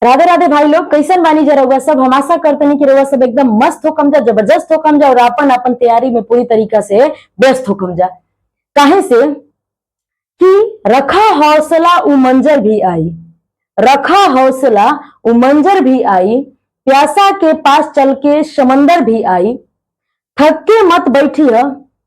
राधे राधे भाई लोग, कैसन बानी जा रहुआ सब। हम आशा करते हैं कि रहुआ सब एकदम मस्त होकम जा, जबरदस्त होकम जा और अपन अपन तैयारी में पूरी तरीका से व्यस्त होकम जा। काहे से कि रखा हौसला उ मंजर भी आई, रखा हौसला उ मंजर भी आई, प्यासा के पास चल के समंदर भी आई, थक के मत बैठी है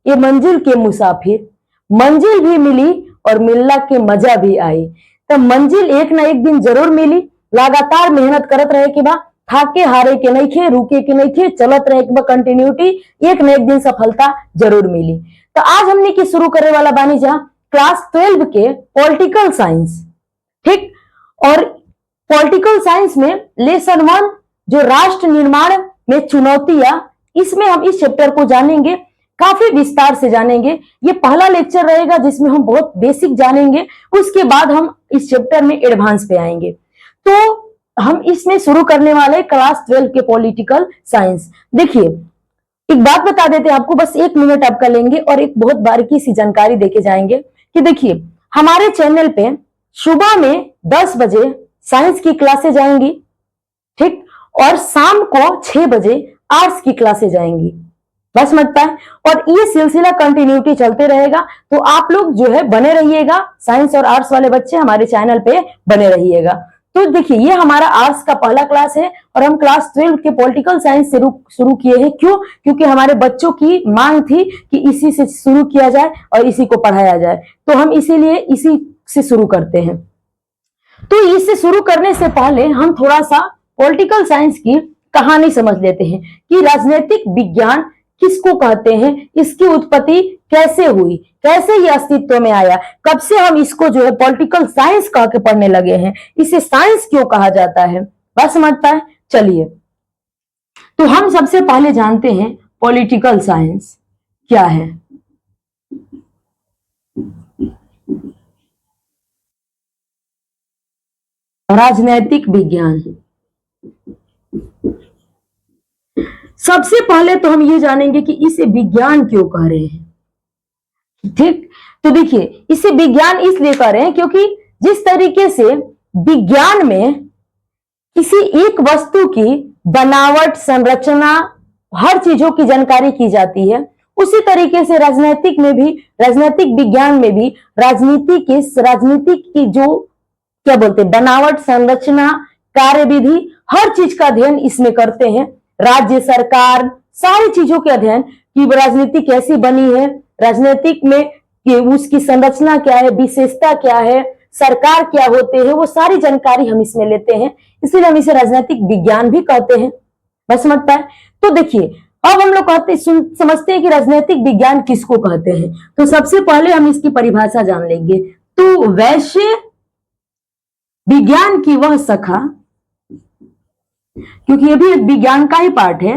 ये मंजिल के मुसाफिर, मंजिल भी मिली और मिलना के मजा भी आई। तो मंजिल एक ना एक दिन जरूर मिली, लगातार मेहनत करत रहे के बा, थाके हारे के नहीं थे, रुके के नहीं थे, चलत रहे के बा, कंटिन्यूटी, एक न एक दिन सफलता जरूर मिली। तो आज हमने की शुरू करे वाला बानी जा क्लास 12 के पॉलिटिकल साइंस, ठीक। और पॉलिटिकल साइंस में लेसन 1 जो राष्ट्र निर्माण में चुनौतियां, इसमें हम इस चैप्टर को जानेंगे, काफी विस्तार से जानेंगे। ये पहला लेक्चर रहेगा जिसमें हम बहुत बेसिक जानेंगे, उसके बाद हम इस चैप्टर में एडवांस पे आएंगे। तो हम इसमें शुरू करने वाले क्लास 12 के पॉलिटिकल साइंस। देखिए एक बात बता देते हैं आपको, बस 1 मिनट आपका लेंगे और एक बहुत बारीकी सी जानकारी देके जाएंगे कि देखिए हमारे चैनल पे सुबह में 10 बजे साइंस की क्लासें जाएंगी, ठीक, और शाम को 6 बजे आर्ट्स की क्लासें जाएंगी, बस समझता है। और ये सिलसिला कंटिन्यूटी चलते रहेगा, तो आप लोग जो है बने रहिएगा, साइंस और आर्ट्स वाले बच्चे हमारे चैनल पे बने रहिएगा। तो देखिए ये हमारा आर्ट्स का पहला क्लास है और हम क्लास 12 के पॉलिटिकल साइंस से शुरू किए हैं। क्यों? क्योंकि हमारे बच्चों की मांग थी कि इसी से शुरू किया जाए और इसी को पढ़ाया जाए, तो हम इसीलिए इसी से शुरू करते हैं। तो इससे शुरू करने से पहले हम थोड़ा सा पॉलिटिकल साइंस की कहानी समझ लेते हैं कि राजनीतिक विज्ञान किसको कहते हैं, इसकी उत्पत्ति कैसे हुई, कैसे ये अस्तित्व में आया, कब से हम इसको जो है पॉलिटिकल साइंस कह के पढ़ने लगे हैं, इसे साइंस क्यों कहा जाता है, बस समझता है। चलिए तो हम सबसे पहले जानते हैं पॉलिटिकल साइंस क्या है। राजनैतिक विज्ञान। सबसे पहले तो हम ये जानेंगे कि इसे विज्ञान क्यों कह रहे हैं, ठीक। तो देखिए इसे विज्ञान इसलिए कह रहे हैं क्योंकि जिस तरीके से विज्ञान में किसी एक वस्तु की बनावट, संरचना, हर चीजों की जानकारी की जाती है, उसी तरीके से राजनीतिक में भी, राजनीतिक विज्ञान में भी राजनीति की जो क्या बोलते हैं बनावट, संरचना, कार्यविधि, हर चीज का अध्ययन इसमें करते हैं। राज्य सरकार सारी चीजों के अध्ययन कि राजनीति कैसी बनी है, राजनीतिक में कि उसकी संरचना क्या है, विशेषता क्या है, सरकार क्या होते हैं, वो सारी जानकारी हम इसमें लेते हैं, इसलिए हम इसे राजनीतिक विज्ञान भी कहते हैं, बस समझता है। तो देखिए अब हम लोग समझते हैं कि राजनीतिक विज्ञान किसको कहते हैं। तो सबसे पहले हम इसकी परिभाषा जान लेंगे। तो वैसे विज्ञान की वह शाखा, क्योंकि ये भी एक विज्ञान का ही पार्ट है,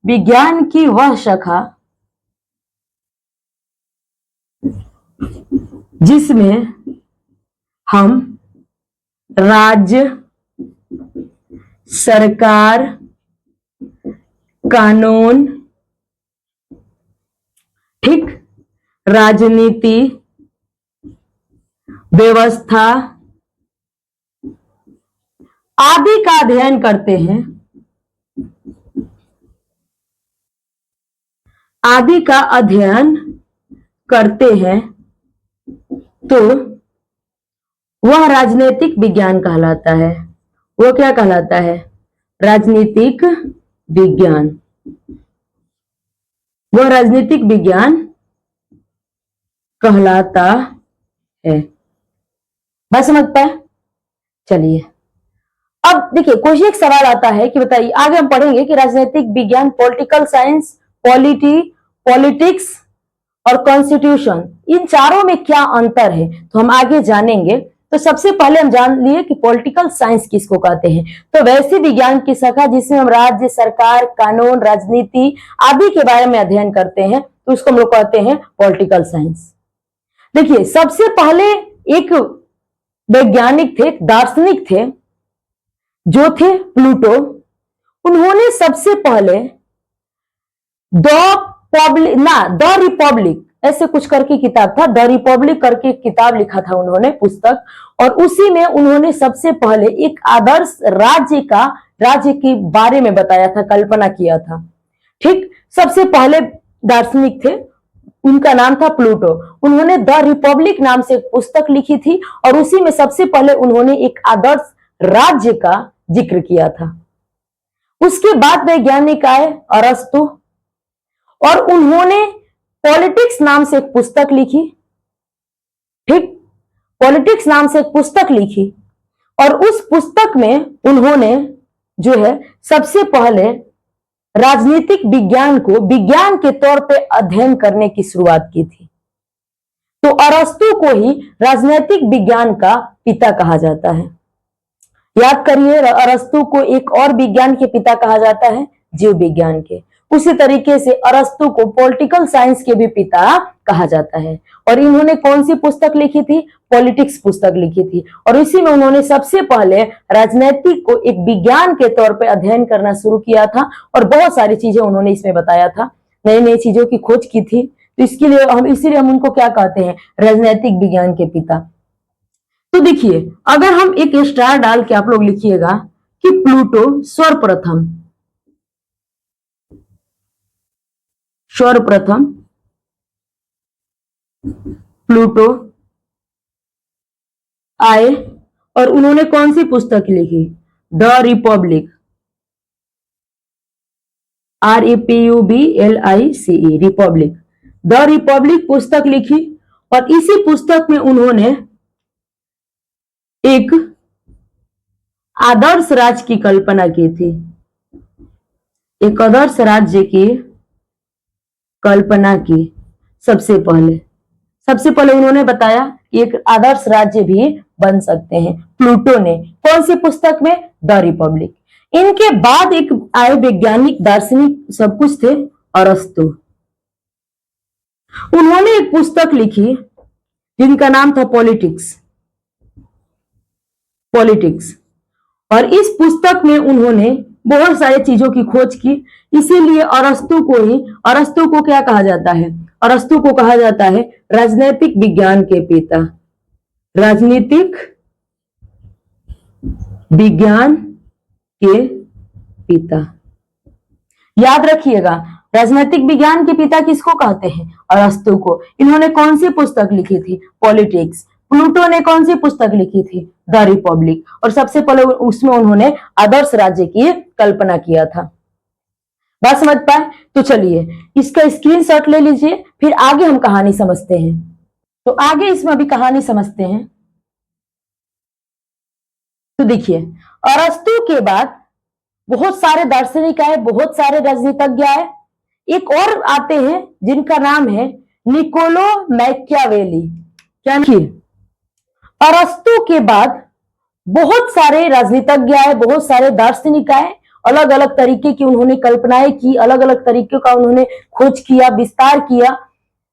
विज्ञान की वह शाखा जिसमें हम राज्य, सरकार, कानून, ठीक, राजनीति, व्यवस्था आदि का अध्ययन करते हैं, आदि का अध्ययन करते हैं, तो वह राजनीतिक विज्ञान कहलाता है। वो क्या कहलाता है? राजनीतिक विज्ञान। वह राजनीतिक विज्ञान कहलाता है, बस समझता है। चलिए अब देखिए कोई एक सवाल आता है कि बताइए, आगे हम पढ़ेंगे कि राजनीतिक विज्ञान, पॉलिटिकल साइंस, पॉलिटिक्स और कॉन्स्टिट्यूशन, इन चारों में क्या अंतर है, तो हम आगे जानेंगे। तो सबसे पहले हम जान लिए कि पॉलिटिकल साइंस किसको कहते हैं। तो वैसे विज्ञान की शाखा जिसमें हम राज्य, सरकार, कानून, राजनीति आदि के बारे में अध्ययन करते हैं, तो उसको हम लोग कहते हैं पॉलिटिकल साइंस। देखिए सबसे पहले एक वैज्ञानिक थे, दार्शनिक थे, जो थे प्लूटो। उन्होंने सबसे पहले द रिपब्लिक ऐसे कुछ करके किताब था, द रिपब्लिक करके एक किताब लिखा था उन्होंने, पुस्तक, और उसी में उन्होंने सबसे पहले एक आदर्श राज्य के बारे में बताया था, कल्पना किया था। ठीक, सबसे पहले दार्शनिक थे, उनका नाम था प्लूटो। उन्होंने द रिपब्लिक नाम से एक पुस्तक लिखी थी और उसी में सबसे पहले उन्होंने एक आदर्श राज्य का जिक्र किया था। उसके बाद वैज्ञानिक आए अरस्तु, और उन्होंने पॉलिटिक्स नाम से एक पुस्तक लिखी। ठीक, पॉलिटिक्स नाम से एक पुस्तक लिखी और उस पुस्तक में उन्होंने जो है सबसे पहले राजनीतिक विज्ञान को विज्ञान के तौर पे अध्ययन करने की शुरुआत की थी। तो अरस्तु को ही राजनीतिक विज्ञान का पिता कहा जाता है। याद करिए, अरस्तु को एक और विज्ञान के पिता कहा जाता है, जीव विज्ञान के। उसी तरीके से अरस्तु को पॉलिटिकल साइंस के भी पिता कहा जाता है। और इन्होंने कौन सी पुस्तक लिखी थी? पॉलिटिक्स पुस्तक लिखी थी, और इसी में उन्होंने सबसे पहले राजनीतिक को एक विज्ञान के तौर पर अध्ययन करना शुरू किया था और बहुत सारी चीजें उन्होंने इसमें बताया था, नई नई चीजों की खोज की थी। तो इसीलिए हम उनको क्या कहते हैं? राजनीतिक विज्ञान के पिता। तो देखिए, अगर हम एक स्टार डाल के आप लोग लिखिएगा कि प्लूटो सर्वप्रथम प्लूटो आए और उन्होंने कौन सी पुस्तक लिखी? The Republic, REPUBLICE, Republic, the Republic पुस्तक लिखी। और इसी पुस्तक में उन्होंने एक आदर्श राज्य की कल्पना की थी, एक आदर्श राज्य की कल्पना की। सबसे पहले उन्होंने बताया कि एक आदर्श राज्य भी बन सकते हैं, प्लूटो ने। कौन सी पुस्तक में? The Republic. इनके बाद एक आए वैज्ञानिक, दार्शनिक, सब कुछ थे, अरस्तु। उन्होंने एक पुस्तक लिखी जिनका नाम था पॉलिटिक्स। और इस पुस्तक में उन्होंने बहुत सारी चीजों की खोज की। इसीलिए अरस्तु को क्या कहा जाता है? अरस्तु को कहा जाता है राजनीतिक विज्ञान के पिता। राजनीतिक विज्ञान के पिता, याद रखिएगा, राजनीतिक विज्ञान के पिता किसको कहते हैं? अरस्तु को। इन्होंने कौन सी पुस्तक लिखी थी? पॉलिटिक्स। प्लूटो ने कौन सी पुस्तक लिखी थी? The Republic. और सबसे पहले उसमें उन्होंने आदर्श राज्य की कल्पना किया था। बात समझ पाए? तो चलिए इसका स्क्रीनशॉट ले लीजिए, फिर आगे हम कहानी समझते हैं। तो आगे इसमें अभी कहानी समझते हैं। तो देखिए, अरस्तु के बाद बहुत सारे दार्शनिक आए, बहुत सारे राजनीतिज्ञ आए। एक और आते हैं जिनका नाम है निकोलो मैकियावेली। क्या? अरस्तु के बाद बहुत सारे राजनीतिज्ञ आए, बहुत सारे दार्शनिक आए, अलग अलग तरीके की उन्होंने कल्पनाएं की, अलग अलग तरीके का उन्होंने खोज किया, विस्तार किया।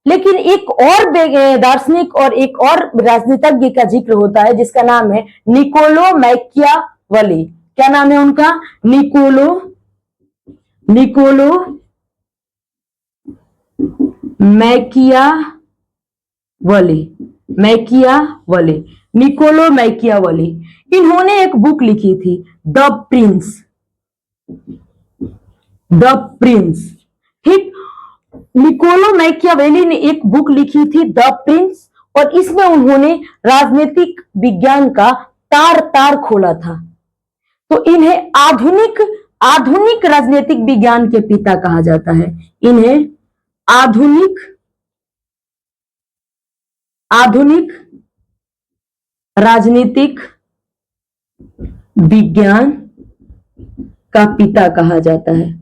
लेकिन एक और दार्शनिक और एक और राजनीतिज्ञ का जिक्र होता है जिसका नाम है निकोलो मैकियावेली। क्या नाम है उनका? Niccolo Machiavelli. इन्होंने एक बुक लिखी थी, द प्रिंस। ठीक, निकोलो मैकियावेली ने एक बुक लिखी थी, द प्रिंस, और इसमें उन्होंने राजनीतिक विज्ञान का तार खोला था। तो इन्हें आधुनिक राजनीतिक विज्ञान के पिता कहा जाता है। इन्हें आधुनिक राजनीतिक विज्ञान का पिता कहा जाता है।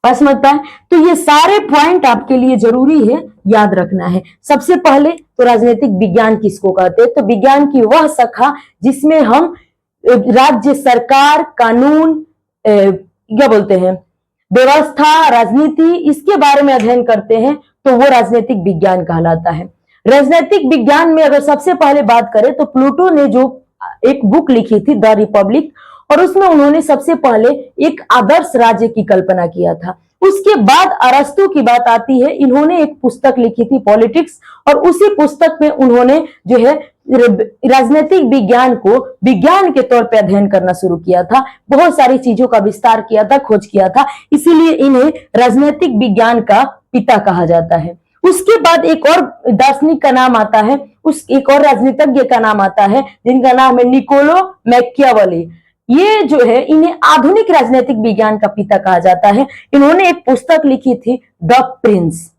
समझता है? तो ये सारे पॉइंट आपके लिए जरूरी है, याद रखना है। सबसे पहले तो राजनीतिक विज्ञान किसको कहते हैं? तो विज्ञान की वह शाखा जिसमें हम राज्य, सरकार, कानून, क्या बोलते हैं, व्यवस्था, राजनीति, इसके बारे में अध्ययन करते हैं, तो वो राजनीतिक विज्ञान कहलाता है। राजनीतिक विज्ञान में अगर सबसे पहले बात करें तो प्लूटो ने जो एक बुक लिखी थी, द रिपब्लिक, और उसमें उन्होंने सबसे पहले एक आदर्श राज्य की कल्पना किया था। उसके बाद अरस्तु की बात आती है। इन्होंने एक पुस्तक लिखी थी पॉलिटिक्स, और उसी पुस्तक में उन्होंने जो है राजनीतिक विज्ञान को विज्ञान के तौर पे अध्ययन करना शुरू किया था, बहुत सारी चीजों का विस्तार किया था, खोज किया था, इसीलिए इन्हें राजनीतिक विज्ञान का पिता कहा जाता है। उसके बाद एक और दार्शनिक का नाम आता है, एक और राजनीतिज्ञ का नाम आता है, जिनका नाम है निकोलो मैकियावेली। ये जो है, इन्हें आधुनिक राजनीतिक विज्ञान का पिता कहा जाता है। इन्होंने एक पुस्तक लिखी थी द प्रिंस,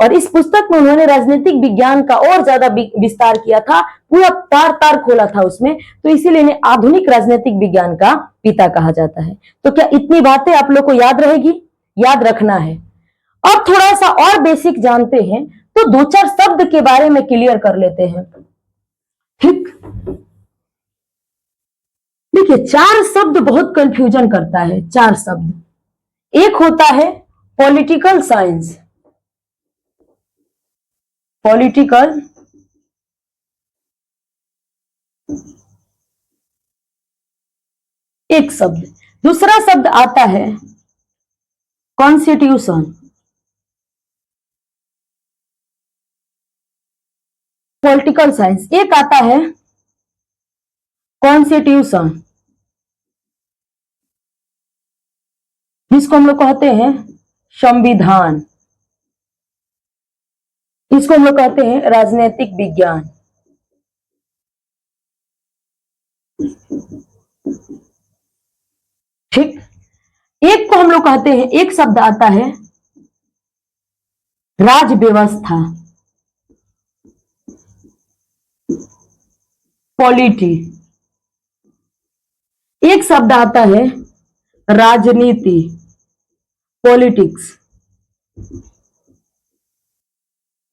और इस पुस्तक में उन्होंने राजनीतिक विज्ञान का और ज्यादा विस्तार किया था, पूरा तार तार खोला था उसमें, तो इसीलिए इन्हें आधुनिक राजनीतिक विज्ञान का पिता कहा जाता है। तो क्या इतनी बातें आप लोग को याद रहेगी? याद रखना है। अब थोड़ा सा और बेसिक जानते हैं, तो दो चार शब्द के बारे में क्लियर कर लेते हैं। ठीक, देखिए, चार शब्द बहुत कंफ्यूजन करता है। चार शब्द, एक होता है पॉलिटिकल साइंस, पॉलिटिकल एक शब्द, दूसरा शब्द आता है कॉन्स्टिट्यूशन, पॉलिटिकल साइंस। एक आता है कॉन्स्टिट्यूशन, जिसको हम लोग कहते हैं संविधान, इसको हम लोग कहते हैं राजनीतिक विज्ञान। ठीक, एक को हम लोग कहते हैं, एक शब्द आता है राज व्यवस्था, पॉलिटी। एक शब्द आता है राजनीति, पॉलिटिक्स।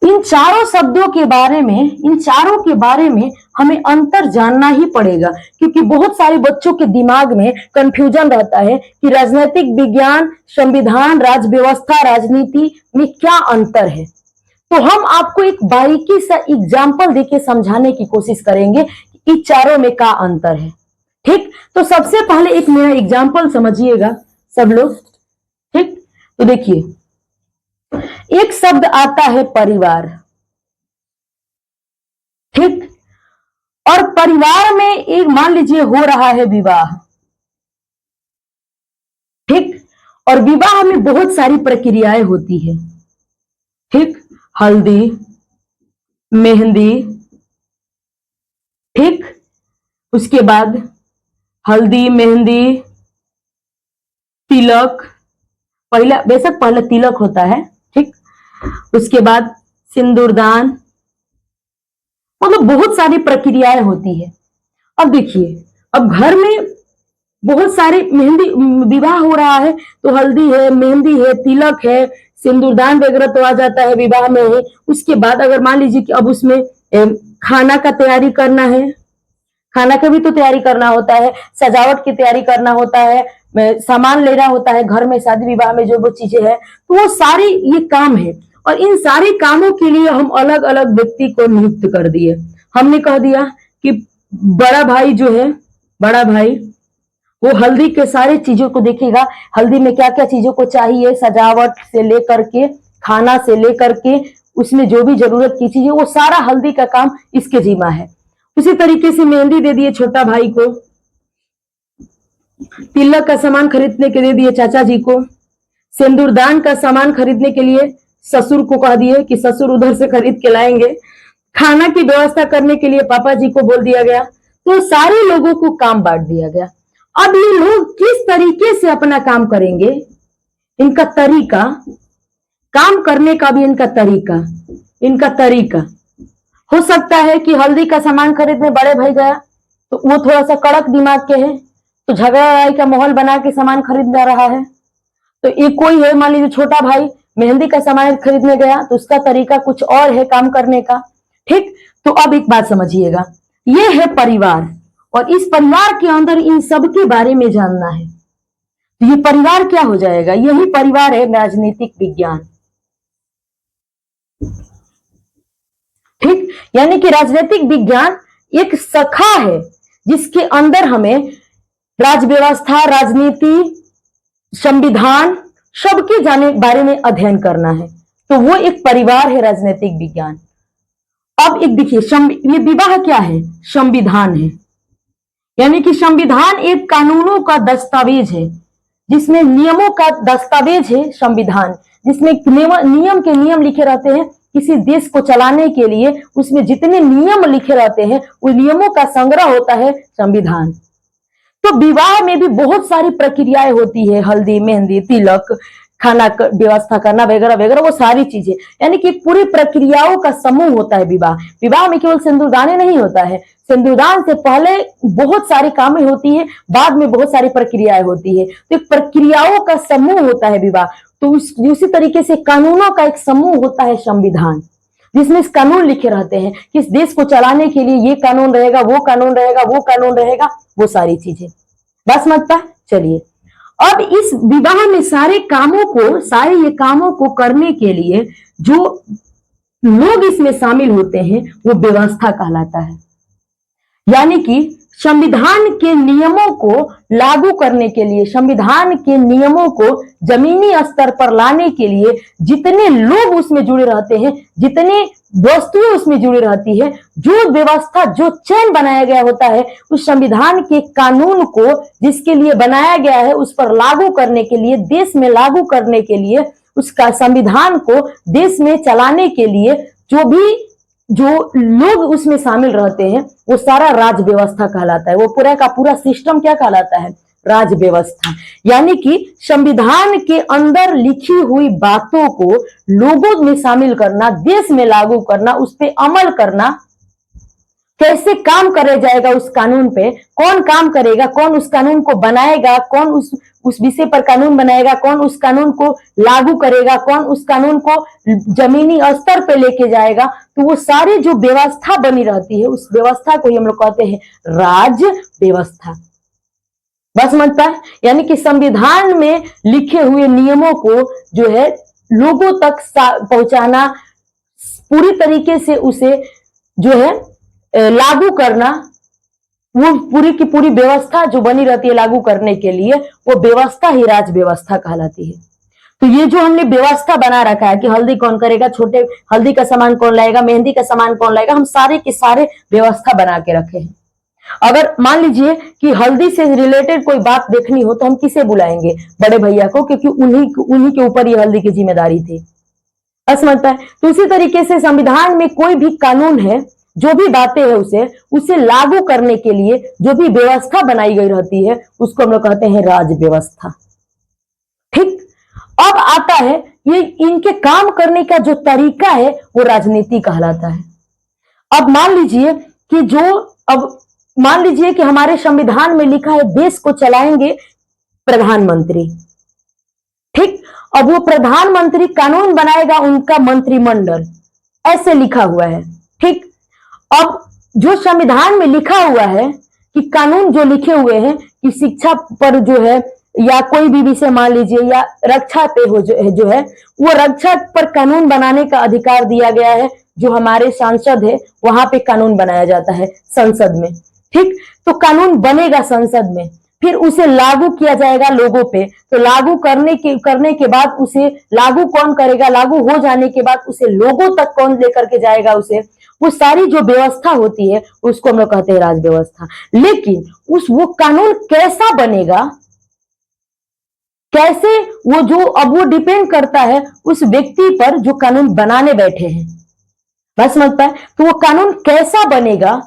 इन चारों शब्दों के बारे में, इन चारों के बारे में हमें अंतर जानना ही पड़ेगा, क्योंकि बहुत सारे बच्चों के दिमाग में कंफ्यूजन रहता है कि राजनीतिक विज्ञान, संविधान, राज व्यवस्था, राजनीति में क्या अंतर है। तो हम आपको एक बारीकी सा एग्जाम्पल देके समझाने की कोशिश करेंगे कि इन चारों में क्या अंतर है। ठीक, तो सबसे पहले एक मेरा एग्जाम्पल समझिएगा सब लोग। ठीक, तो देखिए, एक शब्द आता है परिवार। ठीक, और परिवार में एक मान लीजिए हो रहा है विवाह। ठीक, और विवाह में बहुत सारी प्रक्रियाएं होती है। ठीक, हल्दी, मेहंदी, ठीक, उसके बाद हल्दी, मेहंदी, तिलक, पहला बेशक पहले तिलक होता है। ठीक, उसके बाद सिंदूरदान, मतलब बहुत सारी प्रक्रियाएं होती है। अब देखिए, अब घर में बहुत सारे मेहंदी विवाह हो रहा है, तो हल्दी है, मेहंदी है, तिलक है, सिंदूरदान वगैरह तो आ जाता है विवाह में ही। उसके बाद अगर मान लीजिए कि अब उसमें खाना का तैयारी करना है, खाना का भी तो तैयारी करना होता है, सजावट की तैयारी करना होता है, सामान लेना होता है घर में, शादी विवाह में जो वो चीजें हैं, तो वो सारी ये काम है। और इन सारे कामों के लिए हम अलग अलग व्यक्ति को नियुक्त कर दिए। हमने कह दिया कि बड़ा भाई जो है, बड़ा भाई वो हल्दी के सारे चीजों को देखेगा, हल्दी में क्या क्या चीजों को चाहिए, सजावट से लेकर के, खाना से लेकर के, उसमें जो भी जरूरत की चीजें, वो सारा हल्दी का काम इसके जिम्मा है। उसी तरीके से मेहंदी दे दिए छोटा भाई को, तिलक का सामान खरीदने के दे दिए चाचा जी को, सिंदूरदान का सामान खरीदने के लिए ससुर को कह दिए कि ससुर उधर से खरीद के लाएंगे, खाना की व्यवस्था करने के लिए पापा जी को बोल दिया गया। तो सारे लोगों को काम बांट दिया गया। अब ये लोग किस तरीके से अपना काम करेंगे, इनका तरीका, काम करने का भी इनका तरीका हो सकता है कि हल्दी का सामान खरीदने बड़े भाई गया, तो वो थोड़ा सा कड़क दिमाग के है, तो झगड़ा लड़ाई का माहौल बना के सामान खरीद रहा है। तो एक कोई है, मान लीजिए छोटा भाई मेहंदी का सामान खरीदने गया, तो उसका तरीका कुछ और है काम करने का। ठीक, तो अब एक बात समझिएगा, ये है परिवार, और इस परिवार के अंदर इन सब के बारे में जानना है। तो ये परिवार क्या हो जाएगा, यही परिवार है राजनीतिक विज्ञान। ठीक, यानी कि राजनीतिक विज्ञान एक शाखा है जिसके अंदर हमें राज व्यवस्था, राजनीति, संविधान, सबके जाने बारे में अध्ययन करना है, तो वो एक परिवार है राजनीतिक विज्ञान। अब एक देखिए, ये विवाह क्या है? संविधान है। यानी कि संविधान एक कानूनों का दस्तावेज है, जिसमें नियमों का दस्तावेज है संविधान, जिसमें नियम के नियम लिखे रहते हैं। किसी देश को चलाने के लिए उसमें जितने नियम लिखे रहते हैं, उन नियमों का संग्रह होता है संविधान। तो विवाह में भी बहुत सारी प्रक्रियाएं होती है, हल्दी, मेहंदी, तिलक, खाना व्यवस्था करना वगैरह वगैरह, वो सारी चीजें, यानी कि पूरी प्रक्रियाओं का समूह होता है विवाह। विवाह में केवल सिंदूरदान ही नहीं होता है, सिंदूरदान से पहले बहुत सारी कामें होती है, बाद में बहुत सारी प्रक्रियाएं होती है। तो एक प्रक्रियाओं का समूह होता है विवाह। तो उसी तरीके से कानूनों का एक समूह होता है संविधान, जिसमें इस कानून लिखे रहते हैं कि इस देश को चलाने के लिए ये कानून रहेगा, वो कानून रहेगा, वो कानून रहेगा, वो सारी चीजें। बस समझता है? चलिए, अब इस विवाह में सारे ये कामों को करने के लिए जो लोग इसमें शामिल होते हैं, वो व्यवस्था कहलाता है। यानी कि संविधान के नियमों को लागू करने के लिए, संविधान के नियमों को जमीनी स्तर पर लाने के लिए जितने लोग उसमें जुड़े रहते हैं, जितने वस्तुएं उसमें जुड़ी रहती है, जो व्यवस्था, जो चैन बनाया गया होता है, उस संविधान के कानून को जिसके लिए बनाया गया है, उस पर लागू करने के लिए, देश में लागू करने के लिए, उसका संविधान को देश में चलाने के लिए जो लोग उसमें शामिल रहते हैं, वो सारा राज व्यवस्था कहलाता है। वो पूरा का पूरा सिस्टम क्या कहलाता है? राज व्यवस्था। यानी कि संविधान के अंदर लिखी हुई बातों को लोगों में शामिल करना, देश में लागू करना, उस पर अमल करना, कैसे काम करे जाएगा उस कानून पे, कौन काम करेगा, कौन उस कानून को बनाएगा, कौन उस विषय पर कानून बनाएगा, कौन उस कानून को लागू करेगा, कौन उस कानून को जमीनी स्तर पे लेके जाएगा। तो वो सारी जो व्यवस्था बनी रहती है, उस व्यवस्था को हम लोग कहते हैं राज व्यवस्था। बस समझता है? यानी कि संविधान में लिखे हुए नियमों को जो है लोगों तक पहुंचाना, पूरी तरीके से उसे जो है लागू करना, वो पूरी की पूरी व्यवस्था जो बनी रहती है लागू करने के लिए, वो व्यवस्था ही राज व्यवस्था कहलाती है। तो ये जो हमने व्यवस्था बना रखा है कि हल्दी कौन करेगा, छोटे हल्दी का सामान कौन लाएगा, मेहंदी का सामान कौन लाएगा, हम सारे के सारे व्यवस्था बना के रखे हैं। अगर मान लीजिए कि हल्दी से रिलेटेड कोई बात देखनी हो, तो हम किसे बुलाएंगे? बड़े भैया को, क्योंकि उन्हीं के ऊपर ये हल्दी की जिम्मेदारी थी। समझता है? तो इसी तरीके से संविधान में कोई भी कानून है, जो भी बातें है, उसे लागू करने के लिए जो भी व्यवस्था बनाई गई रहती है, उसको हम लोग कहते हैं राज व्यवस्था। ठीक। अब आता है ये इनके काम करने का जो तरीका है, वो राजनीति कहलाता है। अब मान लीजिए कि हमारे संविधान में लिखा है देश को चलाएंगे प्रधानमंत्री। ठीक। अब वो प्रधानमंत्री कानून बनाएगा, उनका मंत्रिमंडल, ऐसे लिखा हुआ है। ठीक। अब जो संविधान में लिखा हुआ है कि कानून जो लिखे हुए हैं कि शिक्षा पर जो है, या कोई भी विषय मान लीजिए, या रक्षा पे जो है वो रक्षा पर कानून बनाने का अधिकार दिया गया है। जो हमारे सांसद है, वहां पे कानून बनाया जाता है संसद में। ठीक। तो कानून बनेगा संसद में, फिर उसे लागू किया जाएगा लोगों पे। तो लागू करने के बाद उसे लागू कौन करेगा, लागू हो जाने के बाद उसे लोगों तक कौन लेकर के जाएगा, उसे वो सारी जो व्यवस्था होती है, उसको हम लोग कहते हैं राज व्यवस्था। लेकिन वो कानून कैसा बनेगा, कैसे वो डिपेंड करता है उस व्यक्ति पर जो कानून बनाने बैठे हैं। बस समझता है? तो वो कानून कैसा बनेगा,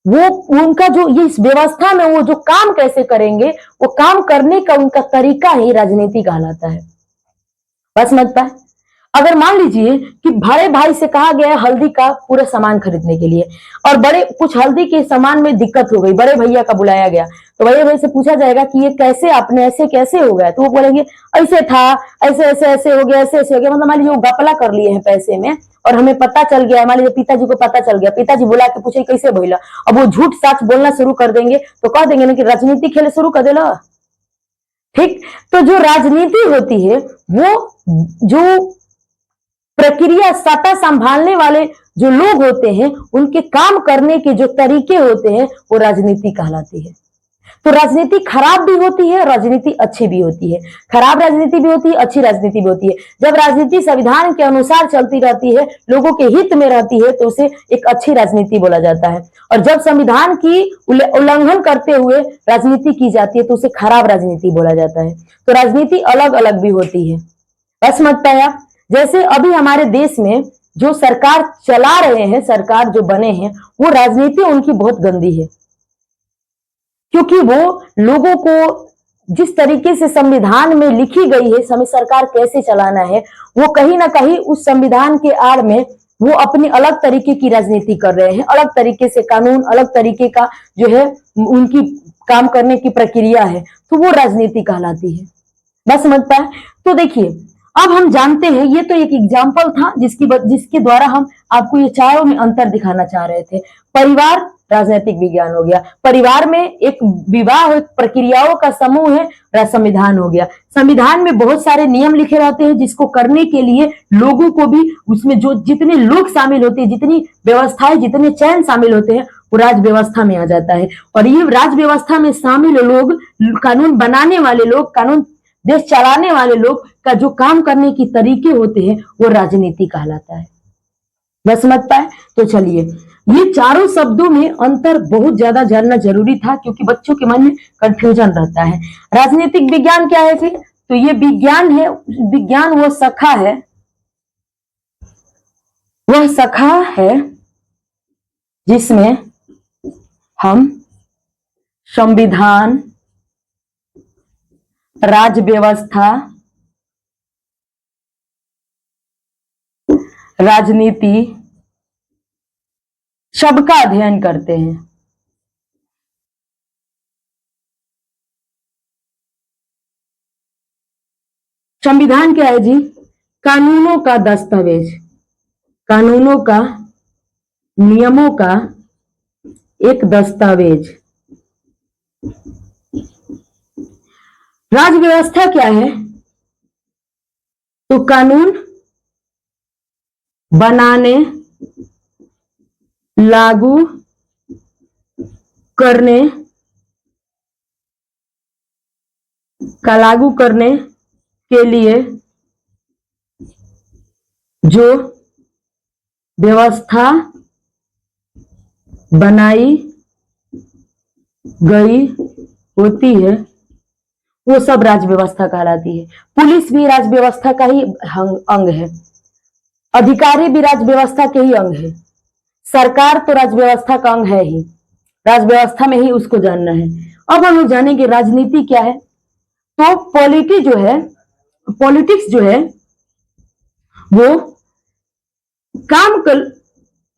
वो उनका जो इस व्यवस्था में वो जो काम कैसे करेंगे, वो काम करने का उनका तरीका ही राजनीति कहलाता है। बस समझता है? अगर मान लीजिए कि बड़े भाई से कहा गया हल्दी का पूरा सामान खरीदने के लिए, और कुछ हल्दी के सामान में दिक्कत हो गई, बड़े भैया का बुलाया गया, तो बड़े भैया से पूछा जाएगा कि ये कैसे आपने ऐसे कैसे हो गया, तो वो बोलेंगे ऐसे था, ऐसे ऐसे ऐसे हो गया, ऐसे ऐसे हो गया। मतलब मान लीजिए वो घपला कर लिए हैं पैसे में, और हमें पता चल गया, मान लीजिए पिताजी को पता चल गया, पिताजी बुला के पूछे कैसे भइला, अब वो झूठ सच बोलना शुरू कर देंगे, तो कह देंगे ना कि राजनीति खेले शुरू कर देला। ठीक। तो जो राजनीति होती है, वो जो प्रक्रिया, सत्ता संभालने वाले जो लोग होते हैं, उनके काम करने के जो तरीके होते हैं, वो राजनीति कहलाती है। तो राजनीति खराब भी होती है, राजनीति अच्छी भी होती है। खराब राजनीति भी होती है, अच्छी राजनीति भी होती है। जब राजनीति संविधान के अनुसार चलती रहती है, लोगों के हित में रहती है, तो उसे एक अच्छी राजनीति बोला जाता है। और जब संविधान की उल्लंघन करते हुए राजनीति की जाती है, तो उसे खराब राजनीति बोला जाता है। तो राजनीति अलग अलग भी होती है। बस समझ पाया। जैसे अभी हमारे देश में जो सरकार चला रहे हैं, सरकार जो बने हैं, वो राजनीति उनकी बहुत गंदी है, क्योंकि वो लोगों को जिस तरीके से संविधान में लिखी गई है हमें सरकार कैसे चलाना है, वो कहीं ना कहीं उस संविधान के आड़ में वो अपनी अलग तरीके की राजनीति कर रहे हैं। अलग तरीके से कानून, अलग तरीके का जो है उनकी काम करने की प्रक्रिया है, तो वो राजनीति कहलाती है। बस समझ पाए। तो देखिए, अब हम जानते हैं, ये तो एक एग्जाम्पल था जिसके द्वारा हम आपको ये चारों में अंतर दिखाना चाह रहे थे। परिवार राजनीतिक विज्ञान हो गया, परिवार में एक विवाह एक प्रक्रियाओं का समूह है, संविधान हो गया। संविधान में बहुत सारे नियम लिखे रहते हैं, जिसको करने के लिए लोगों को भी उसमें जो जितने लोग शामिल होते हैं, जितनी व्यवस्थाएं, जितने चयन शामिल होते हैं, वो राज व्यवस्था में आ जाता है। और ये राज व्यवस्था में शामिल लोग, कानून बनाने वाले लोग, कानून देश चलाने वाले लोग का जो काम करने की तरीके होते हैं, वो राजनीति कहलाता है। बस समझ पाए। तो चलिए, ये चारों शब्दों में अंतर बहुत ज्यादा जानना जरूरी था, क्योंकि बच्चों के मन में कंफ्यूजन रहता है। राजनीतिक विज्ञान क्या है फिर? तो ये विज्ञान है, विज्ञान वो शाखा है, वह शाखा है जिसमें हम संविधान, राज व्यवस्था, राजनीति सबका अध्ययन करते हैं। संविधान क्या है जी? कानूनों का दस्तावेज, कानूनों का, नियमों का एक दस्तावेज। राज व्यवस्था क्या है? तो कानून बनाने, लागू करने के लिए जो व्यवस्था बनाई गई होती है, वो सब राज व्यवस्था कहलाती है। पुलिस भी राज व्यवस्था का ही अंग है, अधिकारी भी राज व्यवस्था के ही अंग है, सरकार तो राज व्यवस्था का अंग है ही, राज व्यवस्था में ही उसको जानना है। अब हम जानेंगे राजनीति क्या है। तो पॉलिटिक्स जो है वो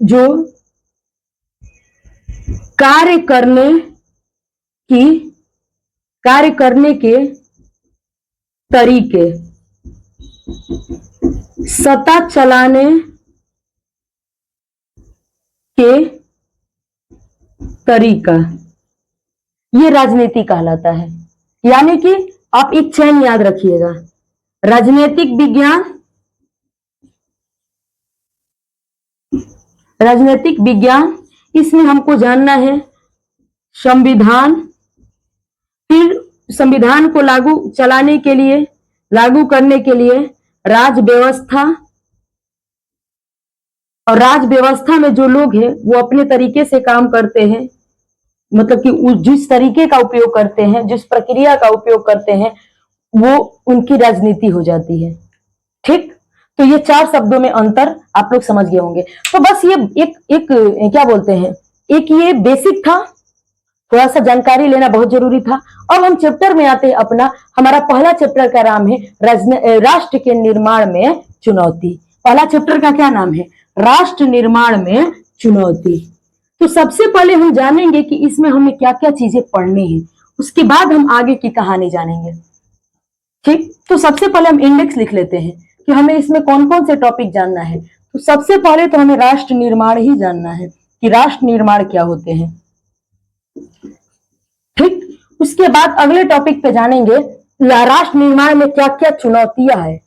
जो कार्य करने के तरीके, सत्ता चलाने के तरीका, ये राजनीति कहलाता है। यानी कि आप एक चैन याद रखिएगा, राजनीतिक विज्ञान, इसमें हमको जानना है संविधान, फिर संविधान को लागू करने के लिए राज व्यवस्था, और राज व्यवस्था में जो लोग हैं वो अपने तरीके से काम करते हैं, मतलब कि जिस तरीके का उपयोग करते हैं, जिस प्रक्रिया का उपयोग करते हैं, वो उनकी राजनीति हो जाती है। ठीक। तो ये चार शब्दों में अंतर आप लोग समझ गए होंगे। तो बस ये एक क्या बोलते हैं, एक ये बेसिक था, थोड़ा सा जानकारी लेना बहुत जरूरी था। अब हम चैप्टर में आते हैं अपना। हमारा पहला चैप्टर का नाम है राष्ट्र के निर्माण में चुनौती। पहला चैप्टर का क्या नाम है? राष्ट्र निर्माण में चुनौती। तो सबसे पहले हम जानेंगे कि इसमें हमें क्या क्या चीजें पढ़नी है, उसके बाद हम आगे की कहानी जानेंगे। ठीक। तो सबसे पहले हम इंडेक्स लिख लेते हैं कि हमें इसमें कौन कौन से टॉपिक जानना है। तो सबसे पहले तो हमें राष्ट्र निर्माण ही जानना है कि राष्ट्र निर्माण क्या होते हैं। ठीक। उसके बाद अगले टॉपिक पे जानेंगे राष्ट्र निर्माण में क्या क्या चुनौतियां है।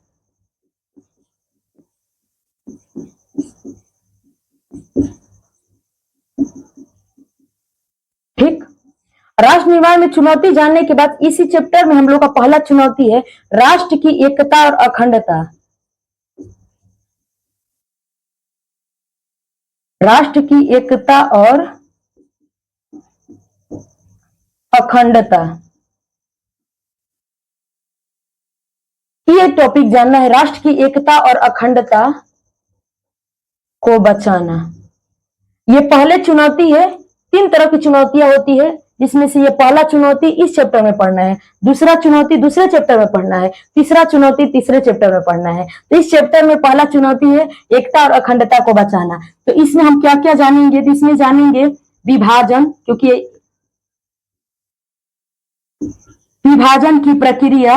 ठीक। राष्ट्र निर्माण में चुनौती जानने के बाद इसी चैप्टर में हम लोग का पहला चुनौती है राष्ट्र की एकता और अखंडता। राष्ट्र की एकता और अखंडता, ये टॉपिक जानना है। राष्ट्र की एकता और अखंडता को बचाना, ये पहले चुनौती है। 3 तरह की चुनौतियां होती है, जिसमें से ये पहला चुनौती इस चैप्टर में पढ़ना है, दूसरा चुनौती दूसरे चैप्टर में पढ़ना है, तीसरा चुनौती तीसरे चैप्टर में पढ़ना है। तो इस चैप्टर में पहला चुनौती है एकता और अखंडता को बचाना। तो इसमें हम क्या क्या जानेंगे? तो इसमें जानेंगे विभाजन, क्योंकि विभाजन की प्रक्रिया,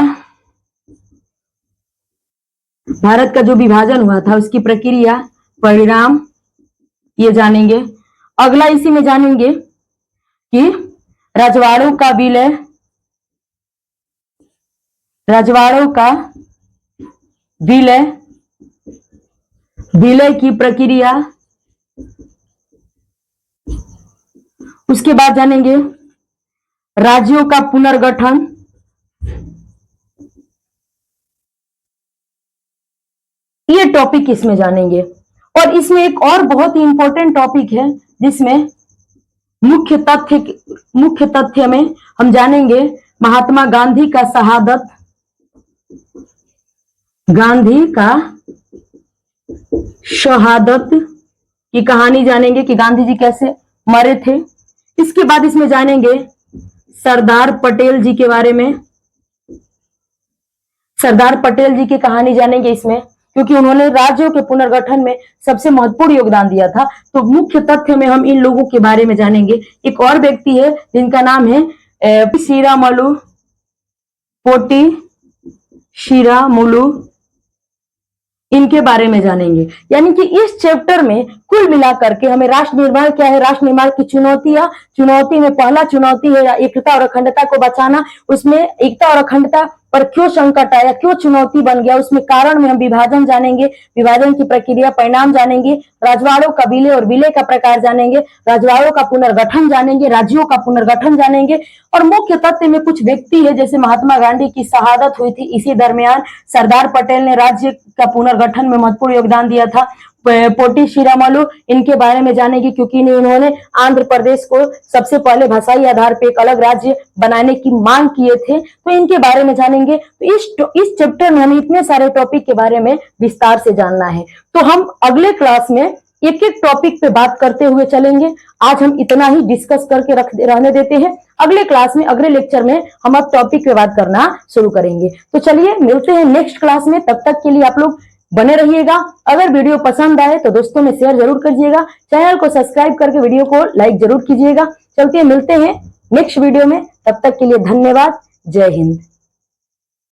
भारत का जो विभाजन हुआ था उसकी प्रक्रिया, परिणाम, ये जानेंगे। अगला इसी में जानेंगे कि रजवाड़ों का विलय, रजवाड़ों का विलय, विलय की प्रक्रिया। उसके बाद जानेंगे राज्यों का पुनर्गठन, ये टॉपिक इसमें जानेंगे। और इसमें एक और बहुत ही इंपॉर्टेंट टॉपिक है, जिसमें मुख्य तथ्य में हम जानेंगे महात्मा गांधी का शहादत, गांधी का शहादत की कहानी जानेंगे कि गांधी जी कैसे मरे थे। इसके बाद इसमें जानेंगे सरदार पटेल जी के बारे में, सरदार पटेल जी की कहानी जानेंगे इसमें, क्योंकि उन्होंने राज्यों के पुनर्गठन में सबसे महत्वपूर्ण योगदान दिया था। तो मुख्य तथ्य में हम इन लोगों के बारे में जानेंगे। एक और व्यक्ति है जिनका नाम है श्रीरामुलु, पोटी श्रीरामुलु, इनके बारे में जानेंगे। यानी कि इस चैप्टर में कुल मिलाकर के हमें राष्ट्र निर्माण क्या है, राष्ट्र निर्माण की चुनौतियां, चुनौती में पहला चुनौती है एकता और अखंडता को बचाना। उसमें एकता और अखंडता पर क्यों संकट आया, क्यों चुनौती बन गया, उसमें कारण में हम विभाजन जानेंगे, विभाजन की प्रक्रिया, परिणाम जानेंगे, रजवाड़ों का विलय और विलय का प्रकार जानेंगे, रजवाड़ों का पुनर्गठन जानेंगे, राज्यों का पुनर्गठन जानेंगे। और मुख्य तथ्य में कुछ व्यक्ति है, जैसे महात्मा गांधी की शहादत हुई थी इसी दरमियान, सरदार पटेल ने राज्य का पुनर्गठन में महत्वपूर्ण योगदान दिया था, पोटी श्रीरामुलु, इनके बारे में जानेंगे क्योंकि इन्होंने आंध्र प्रदेश को सबसे पहले भाषाई आधार पर एक अलग राज्य बनाने की मांग किए थे, तो इनके बारे में जानेंगे। तो इस चैप्टर में हमें इतने सारे टॉपिक के बारे में विस्तार से जानना है। तो हम अगले क्लास में एक एक टॉपिक पे बात करते हुए चलेंगे। आज हम इतना ही डिस्कस करके रहने देते हैं। अगले क्लास में, अगले लेक्चर में हम अब टॉपिक पे बात करना शुरू करेंगे। तो चलिए मिलते हैं नेक्स्ट क्लास में, तब तक के लिए आप लोग बने रहिएगा। अगर वीडियो पसंद आए तो दोस्तों में शेयर जरूर करिएगा, चैनल को सब्सक्राइब करके वीडियो को लाइक जरूर कीजिएगा। चलते मिलते हैं नेक्स्ट वीडियो में, तब तक के लिए धन्यवाद। जय हिंद।